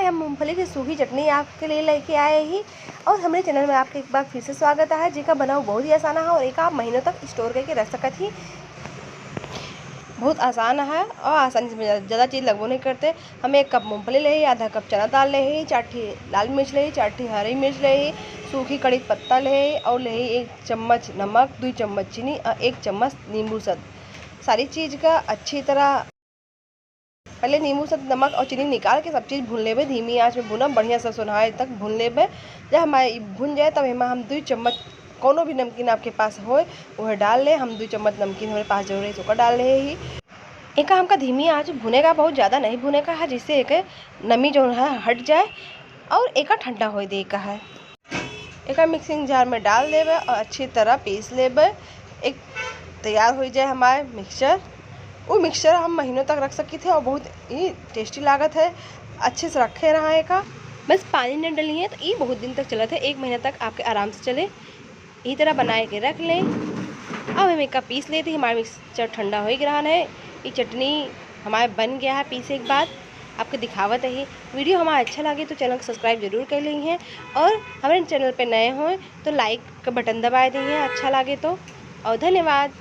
आज हम मूंगफली की सूखी चटनी आपके लिए लेके आए ही। और हमारे चैनल में आपका एक बार फिर से स्वागत है, जिनका बनाव बहुत ही आसान है और एक आप महीनों तक स्टोर करके रख सकत ही। बहुत आसान है और आसानी से ज़्यादा चीज़ लगभग नहीं करते। हम 1 कप मूंगफली ले, आधा कप चना दाल ले, 4 लाल मिर्च ले, 4 हरी मिर्च ले, सूखी कड़ी पत्ता ले और ले 1 चम्मच नमक, 2 चम्मच चीनी और 1 चम्मच नींबू सद। सारी चीज़ का अच्छी तरह पहले नींबू सद नमक और चीनी निकाल के सब चीज़ भून लेबे। धीमी आंच में भूनब, बढ़िया से सुनहरे तक भून लेबे। जब हमारे भून जाए तब हम 2 चम्मच कोनो भी नमकीन आपके पास होए वह डाल ले। हम 2 चम्मच नमकीन हमारे पास जरूर है तो डाल रहे ही। एक हमका धीमी आंच भुने का, बहुत ज़्यादा नहीं भुने का है, जिससे एक नमी जो है हट जाए और एक ठंडा हो दे का है। एक मिक्सिंग जार में डाल देवे और अच्छी तरह पीस लेवे। एक तैयार हो जाए हमारे मिक्सचर। वो मिक्सचर हम महीनों तक रख सकते थे और बहुत ही टेस्टी लागत है। अच्छे से रखे रहा है का, बस पानी न डलिए तो ये बहुत दिन तक चला था, 1 महीना तक आपके आराम से चले। इसी तरह बनाए के रख लें। अब हम एक पीस लेते हैं। हमारा मिक्सचर ठंडा हो ही रहा है। ये चटनी हमारे बन गया है पीसे के बाद। आपको दिखावत है। वीडियो हमारा अच्छा लगे तो चैनल को सब्सक्राइब जरूर कर लीजिए और हमारे चैनल पे नए हों तो लाइक का बटन दबा दीजिए अच्छा लगे तो। और धन्यवाद।